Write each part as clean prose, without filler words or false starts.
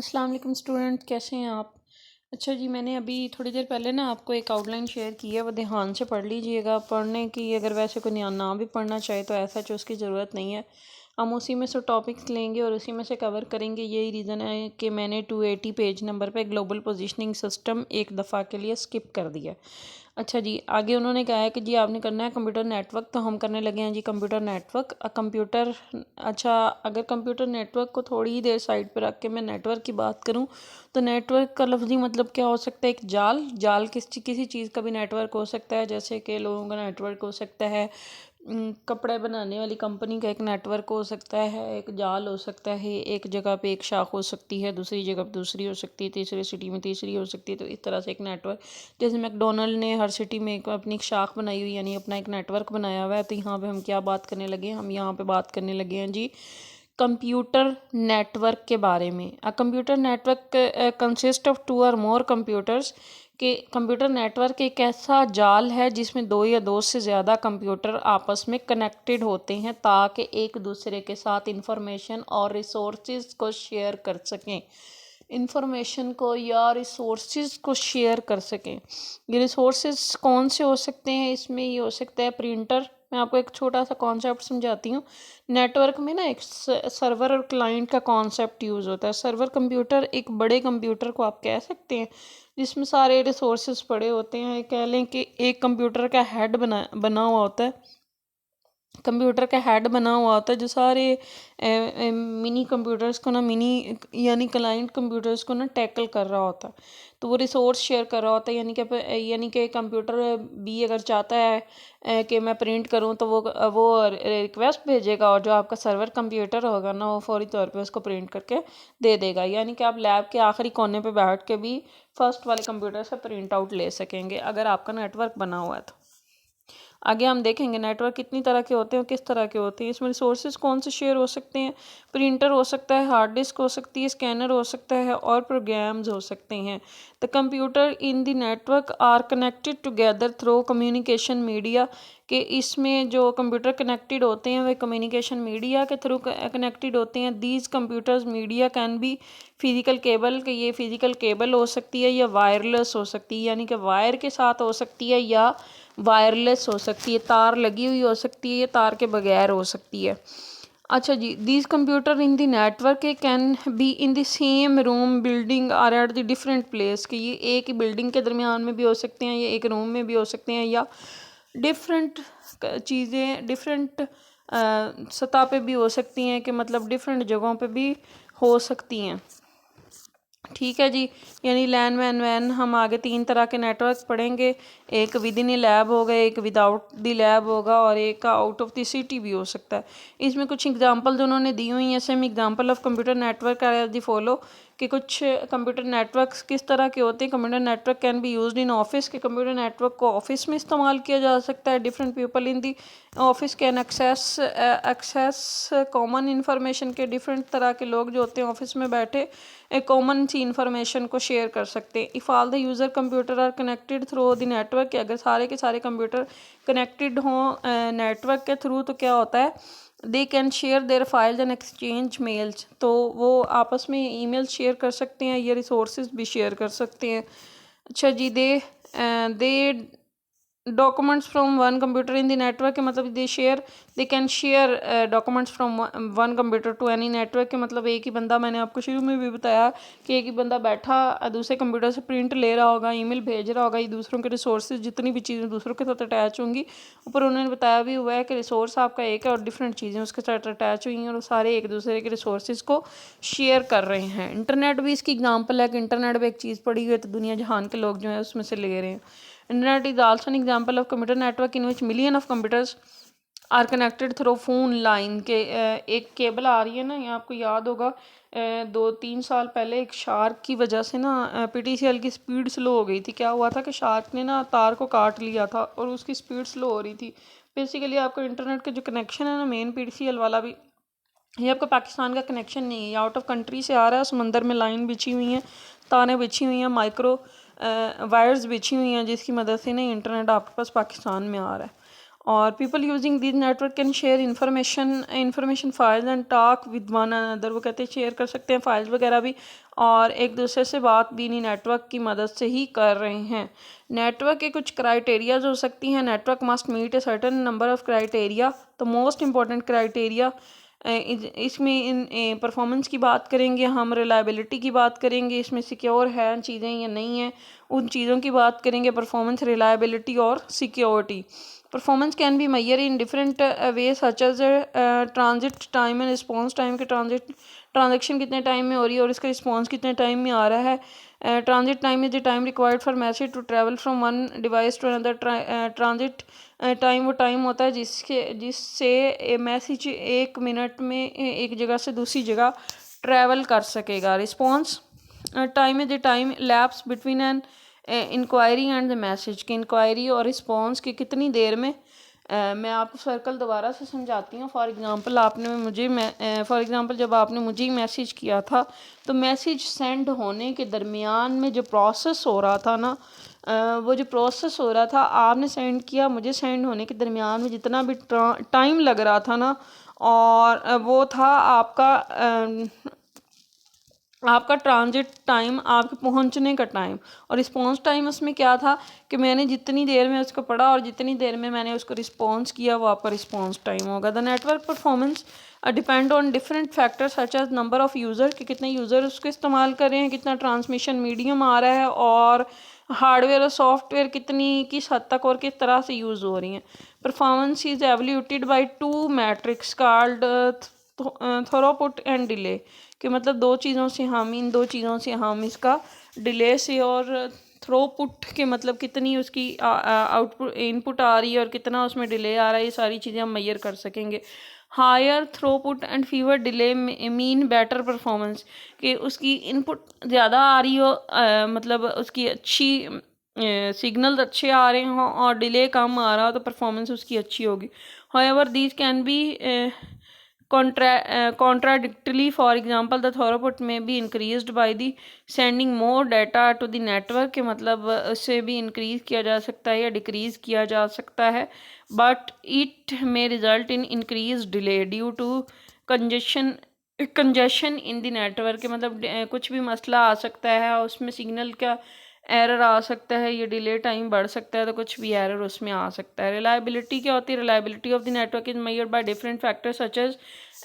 अस्सलाम वालेकुम स्टूडेंट, कैसे हैं आप। अच्छा जी, मैंने अभी थोड़ी देर पहले ना आपको एक आउटलाइन शेयर की है, वो ध्यान से पढ़ लीजिएगा। पढ़ने की अगर वैसे कोई ना भी पढ़ना चाहे तो ऐसा जो उसकी ज़रूरत नहीं है। हम उसी में से टॉपिक्स लेंगे और उसी में से कवर करेंगे। यही रीज़न है कि मैंने 280 पेज नंबर पे ग्लोबल पोजीशनिंग सिस्टम एक दफ़ा के लिए स्किप कर दिया। अच्छा जी, आगे उन्होंने कहा है कि जी आपने करना है कंप्यूटर नेटवर्क, तो हम करने लगे हैं जी कंप्यूटर नेटवर्क। कंप्यूटर, अच्छा, अगर कंप्यूटर नेटवर्क को थोड़ी ही देर साइड पर रख के मैं नेटवर्क की बात करूं तो नेटवर्क का लफ्ज़ी मतलब क्या हो सकता है। एक जाल किसी चीज़ का भी नेटवर्क हो सकता है, जैसे कि लोगों का नेटवर्क हो सकता है। कपड़े बनाने वाली कंपनी का एक नेटवर्क हो सकता है, एक जाल हो सकता है। एक जगह पे एक शाख हो सकती है, दूसरी जगह पे दूसरी हो सकती है, तीसरी सिटी में तीसरी हो सकती है। तो इस तरह से एक नेटवर्क, जैसे मैकडोनल्ड ने हर सिटी में एक अपनी एक शाख बनाई हुई, यानी अपना एक नेटवर्क बनाया हुआ है। तो यहाँ पे हम क्या बात करने लगे हैं, हम यहाँ पे बात करने लगे हैं जी कंप्यूटर नेटवर्क के बारे में। A computer network consist of two or more computers, कि कंप्यूटर नेटवर्क एक ऐसा जाल है जिसमें दो या दो से ज़्यादा कंप्यूटर आपस में कनेक्टेड होते हैं ताकि एक दूसरे के साथ इंफॉर्मेशन और रिसोर्सेज को शेयर कर सकें। इंफॉर्मेशन को या रिसोर्सेज को शेयर कर सकें। ये रिसोर्सेज कौन से हो सकते हैं, इसमें ये हो सकता है प्रिंटर। मैं आपको एक छोटा सा कॉन्सेप्ट समझाती हूँ। नेटवर्क में ना एक सर्वर और क्लाइंट का कॉन्सेप्ट यूज़ होता है। सर्वर कंप्यूटर एक बड़े कंप्यूटर को आप कह सकते हैं जिसमें सारे रिसोर्सेज पड़े होते हैं। कह लें कि एक कंप्यूटर का हेड बना हुआ होता है। कंप्यूटर का हेड बना हुआ होता है जो सारे मिनी कंप्यूटर्स को ना, मिनी यानी क्लाइंट कंप्यूटर्स को ना टैकल कर रहा होता है। तो वो रिसोर्स शेयर कर रहा होता है, यानी कि कंप्यूटर भी अगर चाहता है कि मैं प्रिंट करूं तो वो रिक्वेस्ट भेजेगा, और जो आपका सर्वर कंप्यूटर होगा ना, वो फौरी तौर पे उसको प्रिंट करके दे देगा। यानी कि आप लैब के आखिरी कोने पे बैठ के भी फर्स्ट वाले कंप्यूटर से प्रिंट आउट ले सकेंगे अगर आपका नेटवर्क बना हुआ है तो। आगे हम देखेंगे नेटवर्क कितनी तरह के होते हैं और किस तरह के होते हैं। इसमें रिसोर्सेज कौन से शेयर हो सकते हैं। प्रिंटर हो सकता है, हार्ड डिस्क हो सकती है, स्कैनर हो सकता है और प्रोग्राम्स हो सकते हैं। The computer in the network are connected together through communication media, कि इसमें जो कंप्यूटर कनेक्टेड होते हैं वे कम्युनिकेशन मीडिया के थ्रू कनेक्टेड होते हैं। These computers media can be physical cable, कि ये फिजिकल केबल हो सकती है या वायरलेस हो सकती है, यानी कि वायर के साथ हो सकती है या वायरलेस हो सकती है, तार लगी हुई हो सकती है या तार के बगैर हो सकती है। अच्छा जी, these computer in the network can be in the same room building or at the different place, कि ये एक ही बिल्डिंग के दरमियान में भी हो सकते हैं, ये एक रूम में भी हो सकते हैं, या डिफरेंट चीज़ें डिफरेंट सतह पे भी हो सकती हैं, कि मतलब डिफरेंट जगहों पे भी हो सकती हैं। ठीक है जी, यानी लैन वैन वैन हम आगे तीन तरह के नेटवर्क पढ़ेंगे। एक विद इन लैब होगा, एक विदाउट द लैब होगा और एक आउट ऑफ द सिटी भी हो सकता है। इसमें कुछ एग्जांपल जो उन्होंने दी हुई हैं, same example of computer network are as the follow, कि कुछ कंप्यूटर नेटवर्क्स किस तरह के होते हैं। Computer network can be used in office, के कंप्यूटर नेटवर्क को ऑफिस में इस्तेमाल किया जा सकता है। Different people in the office can access common information, के डिफरेंट तरह के लोग जो होते हैं ऑफिस में बैठे एक कॉमन सी इंफॉर्मेशन को शेयर कर सकते हैं। If all the user computer are connected through the network, कि अगर सारे के सारे कंप्यूटर कनेक्टेड हों नेटवर्क के थ्रू, तो क्या होता है, they can share their files and exchange mails, तो वो आपस में ईमेल शेयर कर सकते हैं या रिसोर्सेज भी शेयर कर सकते हैं। अच्छा जी, they documents from one computer in the network, के मतलब they can share documents from one computer to any network, के मतलब एक ही बंदा, मैंने आपको शुरू में भी बताया कि एक ही बंदा बैठा दूसरे कंप्यूटर से प्रिंट ले रहा होगा, ईमेल भेज रहा होगा, ये दूसरों के रिसोर्सेज जितनी भी चीज़ें दूसरों के साथ अटैच होंगी। ऊपर उन्होंने बताया भी हुआ है कि रिसोर्स आपका एक है और डिफरेंट चीज़ें उसके साथ अटैच हुई हैं और सारे एक दूसरे के रिसोर्सेज को शेयर कर रहे हैं। इंटरनेट भी इसकी एग्जाम्पल है कि इंटरनेट भी एक चीज़ पड़ी हुई है तो दुनिया जहान के लोग जो हैं उसमें से ले रहे हैं। Internet is also an example of computer network in which million of computers are connected through phone line, के एक केबल आ रही है ना, ये आपको याद होगा 2-3 साल पहले एक शार्क की वजह से ना PTCL की स्पीड स्लो हो गई थी। क्या हुआ था कि शार्क ने ना तार को काट लिया था और उसकी स्पीड स्लो हो रही थी। बेसिकली आपका इंटरनेट का जो कनेक्शन है ना मेन PTCL वाला भी, ये आपका पाकिस्तान का कनेक्शन नहीं है, ये आउट ऑफ कंट्री से आ रहा है। समंदर में लाइन बिछी हुई हैं, तारें बिछी हुई हैं, माइक्रो वायर्स बिछी हुई हैं जिसकी मदद से ना इंटरनेट आपके पास पाकिस्तान में आ रहा है। और people using this network can share information files and talk with one another. वो कहते हैं शेयर कर सकते हैं फाइल्स वगैरह भी और एक दूसरे से बात भी इन्हीं नेटवर्क की मदद से ही कर रहे हैं। नेटवर्क के कुछ क्राइटेरियाज हो सकती हैं। Network must meet a certain number of criteria. The most important criteria इसमें इन परफॉर्मेंस की बात करेंगे, हम रिलायबिलिटी की बात करेंगे, इसमें सिक्योर है चीज़ें या नहीं है, उन चीज़ों की बात करेंगे। परफॉर्मेंस, रिलायबिलिटी और security. Performance can be measured in different way such as transit time and response time के ट्रांजेक्शन कितने टाइम में हो रही है और इसका रिस्पॉन्स कितने टाइम में आ रहा है। Transit time is the time required for message to travel from one device to another. Transit time वो टाइम होता है जिससे मैसेज 1 मिनट में एक जगह से दूसरी जगह ट्रैवल कर सकेगा। Response time is the time lapse between an inquiry and the message कि इंक्वायरी और रिस्पॉन्स की कितनी देर में मैं आपको सर्कल दोबारा से समझाती हूँ। फॉर एग्ज़ाम्पल जब आपने मुझे मैसेज किया था तो मैसेज सेंड होने के दरमियान में जो प्रोसेस हो रहा था ना, वो जो प्रोसेस हो रहा था, आपने सेंड किया, मुझे सेंड होने के दरमियान में जितना भी टाइम लग रहा था ना, और वो था आपका ट्रांजिट टाइम, आपके पहुंचने का टाइम। और रिस्पॉन्स टाइम उसमें क्या था कि मैंने जितनी देर में उसको पढ़ा और जितनी देर में मैंने उसको रिस्पॉन्स किया, वो आपका रिस्पॉन्स टाइम होगा। The network performance depend on different factors such as number of user कि कितने यूज़र उसको इस्तेमाल कर रहे हैं, कितना ट्रांसमिशन मीडियम आ रहा है, और हार्डवेयर और सॉफ्टवेयर किस हद तक और किस तरह से यूज़ हो रही हैं। Performance is evaluated by 2 metrics called throughput and delay कि मतलब इन दो चीज़ों से हम इसका डिले से और थ्रोपुट के मतलब कितनी उसकी आउटपुट इनपुट आ रही है और कितना उसमें डिले आ रहा है, ये सारी चीज़ें हम मेजर कर सकेंगे। Higher throughput and fewer delay mean better performance कि उसकी इनपुट ज़्यादा आ रही हो, मतलब उसकी अच्छी सिग्नल अच्छे आ रहे हों और डिले कम आ रहा हो तो परफॉर्मेंस उसकी अच्छी होगी। However these can be contradictorily. For example, the throughput may be increased by the sending more data to the network के मतलब उससे भी increase किया जा सकता है या decrease किया जा सकता है, but it may result in increased delay due to congestion in the network के मतलब कुछ भी मसला आ सकता है, उसमें सिग्नल का एरर आ सकता है, ये डिले टाइम बढ़ सकता है, तो कुछ भी एरर उसमें आ सकता है। रिलायबिलिटी क्या होती है? Reliability of the network is measured by different factors such as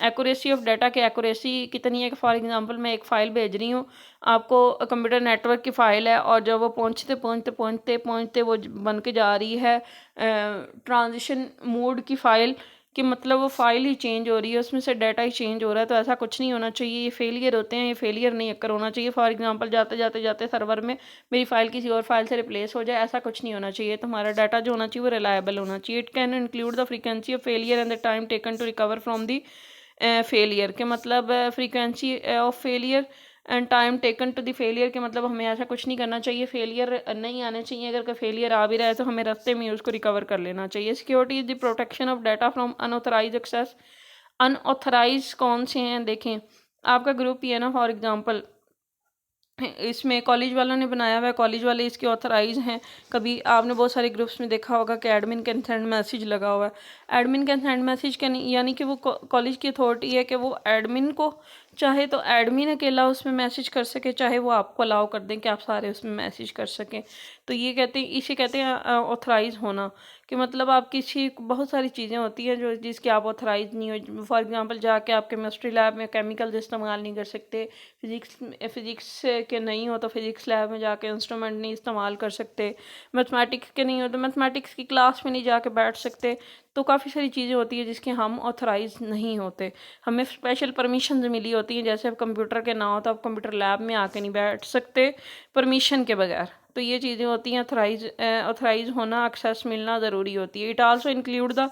accuracy of data की एक्यूरेसी कितनी है कि फॉर एग्जांपल मैं एक फ़ाइल भेज रही हूँ आपको, कंप्यूटर नेटवर्क की फ़ाइल है, और जब वो पहुँचते वो बन के जा रही है ट्रांजिशन मोड की फ़ाइल कि मतलब वो फ़ाइल ही चेंज हो रही है, उसमें से डाटा ही चेंज हो रहा है, तो ऐसा कुछ नहीं होना चाहिए। ये फेलियर होते हैं, ये फेलियर नहीं अक्कर होना चाहिए। फॉर एग्जांपल जाते सर्वर में मेरी फ़ाइल किसी और फाइल से रिप्लेस हो जाए, ऐसा कुछ नहीं होना चाहिए। तो हमारा डाटा जो होना चाहिए वो रिलायबल होना चाहिए। It can include the frequency of failure and the time taken to recover from the failure के मतलब frequency of failure and time taken to the failure के मतलब हमें ऐसा कुछ नहीं करना चाहिए, फेलियर नहीं आने चाहिए। अगर कोई फेलियर आ भी रहा है तो हमें रास्ते में उसको रिकवर कर लेना चाहिए। Security is the protection of data from unauthorised access. Unauthorised कौन से हैं? देखें, आपका ग्रुप ही है ना, फॉर एग्जांपल इसमें कॉलेज वालों ने बनाया हुआ है, कॉलेज वाले इसके ऑथराइज हैं। कभी आपने बहुत सारे ग्रुप्स में देखा होगा कि एडमिन कंसेंट मैसेज लगा हुआ है। एडमिन कंसेंट मैसेज का यानी कि वो कॉलेज की अथॉरिटी है कि वो एडमिन को चाहे तो एडमिन अकेला उसमें मैसेज कर सके, चाहे वो आपको अलाउ कर दें कि आप सारे उसमें मैसेज कर सकें। तो इसे कहते हैं ऑथराइज होना कि मतलब आप किसी बहुत सारी चीज़ें होती हैं जो जिसके आप ऑथराइज नहीं हो। फॉर एग्जांपल जाके आप केमिस्ट्री लैब में केमिकल्स इस्तेमाल नहीं कर सकते, फिज़िक्स के नहीं हो तो फिज़िक्स लैब में जाके इंस्ट्रूमेंट नहीं इस्तेमाल कर सकते, मैथमेटिक्स के नहीं हो तो मैथमेटिक्स की क्लास में नहीं जाके बैठ सकते। तो काफ़ी सारी चीज़ें होती हैं जिसके हम ऑथराइज नहीं होते, हमें स्पेशल परमिशन मिली होती हैं। जैसे अब कंप्यूटर के ना हो तो आप कंप्यूटर लैब में आके नहीं बैठ सकते परमिशन के बगैर। तो ये चीज़ें होती हैं, ऑथराइज होना, एक्सेस मिलना ज़रूरी होती है। It also include the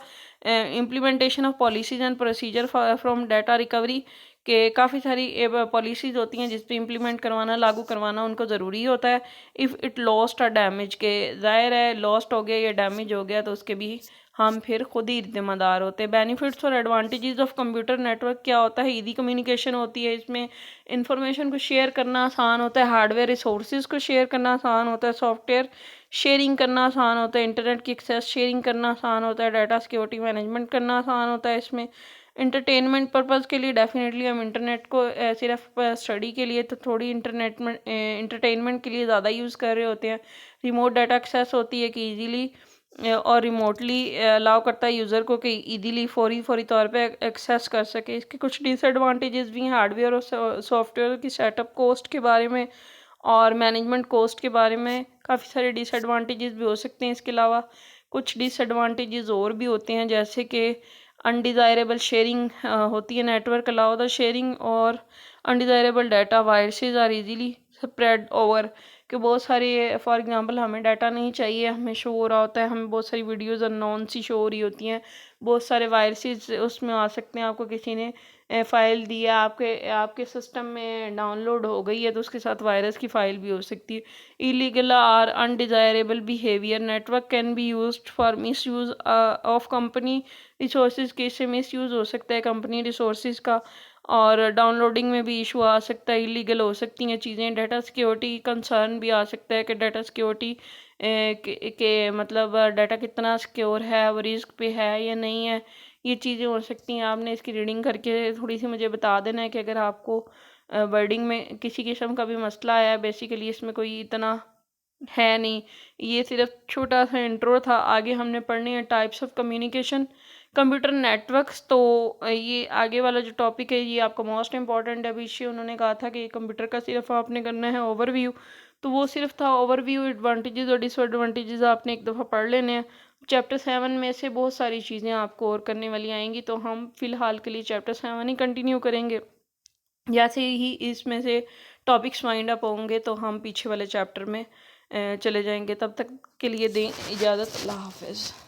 implementation of policies and procedure from data recovery के काफ़ी सारी पॉलिसीज़ होती हैं जिस पे इम्प्लीमेंट करवाना, लागू करवाना उनको ज़रूरी होता है। If it lost a damage के ज़ाहिर है लॉस्ट हो गया या डैमेज हो गया तो उसके भी हम फिर खुद ही जिम्मेदार होते हैं। बेनिफिट्स और एडवांटेजेस ऑफ कंप्यूटर नेटवर्क क्या होता है? ईजी कम्युनिकेशन होती है, इसमें इंफॉर्मेशन को शेयर करना आसान होता है, हार्डवेयर रिसोर्सेज को शेयर करना आसान होता है, सॉफ्टवेयर शेयरिंग करना आसान होता है, इंटरनेट की एक्सेस शेयरिंग करना आसान होता है, डाटा सिक्योरिटी मैनेजमेंट करना आसान होता है। इसमें इंटरटेनमेंट पर्पज़ के लिए डेफिनेटली हम इंटरनेट को सिर्फ स्टडी के लिए तो थोड़ी इंटरनेट में इंटरटेनमेंट के लिए ज़्यादा यूज़ कर रहे होते हैं। रिमोट डाटा एक्सेस होती है कि इजीली और रिमोटली अलाउ करता है यूज़र को कि इजीली फौरी तौर पे एक्सेस कर सके। इसके कुछ डिसएडवांटेजेस भी हैं हार्डवेयर और सॉफ्टवेयर की सेटअप कॉस्ट के बारे में और मैनेजमेंट कॉस्ट के बारे में काफ़ी सारे डिसएडवांटेजेस भी हो सकते हैं। इसके अलावा कुछ डिसएडवांटेजेस और भी होते हैं, जैसे कि अनडिज़ायरेबल शेयरिंग होती है, नेटवर्क अलाउ द शेयरिंग और undesirable data viruses are easily spread over, कि बहुत सारे फॉर एग्जांपल हमें डाटा नहीं चाहिए, हमें शो हो रहा होता है, हमें बहुत सारी वीडियोज़ अननोन सी शो हो रही होती हैं, बहुत सारे वायरसेस उसमें आ सकते हैं। आपको किसी ने फ़ाइल दी है, आपके सिस्टम में डाउनलोड हो गई है, तो उसके साथ वायरस की फ़ाइल भी हो सकती है। इलीगल और undesirable behaviour, network can be used for miss use of company resources, के इससे मिस यूज़ हो सकता है कंपनी रिसोर्सेज का, और डाउनलोडिंग में भी इशू आ सकता है, इलीगल हो सकती हैं चीज़ें। डाटा सिक्योरिटी कंसर्न भी आ सकता है कि डाटा सिक्योरिटी के मतलब डाटा कितना सिक्योर है, वो रिस्क पे है या नहीं है, ये चीज़ें हो सकती हैं। आपने इसकी रीडिंग करके थोड़ी सी मुझे बता देना है कि अगर आपको वर्डिंग में किसी किस्म का भी मसला आया है। बेसिकली इसमें कोई इतना है नहीं, ये सिर्फ छोटा सा इंट्रो था। आगे हमने पढ़ने हैं types of communication computer networks. तो ये आगे वाला जो टॉपिक है ये आपका मोस्ट इंपॉर्टेंट है। अभी उन्होंने कहा था कि कंप्यूटर का सिर्फ आपने करना है ओवरव्यू, तो वो सिर्फ था ओवरव्यू। एडवांटेजेस और डिसएडवांटेजेस आपने एक दफ़ा पढ़ लेने हैं। चैप्टर 7 में से बहुत सारी चीज़ें आपको और करने वाली आएंगी, तो हम फ़िलहाल के लिए चैप्टर 7 ही कंटिन्यू करेंगे। जैसे ही इसमें से टॉपिक्स वाइंड अप होंगे तो हम पीछे वाले चैप्टर में चले जाएंगे। तब तक के लिए दें इजाज़त। अल्लाह हाफ़िज़।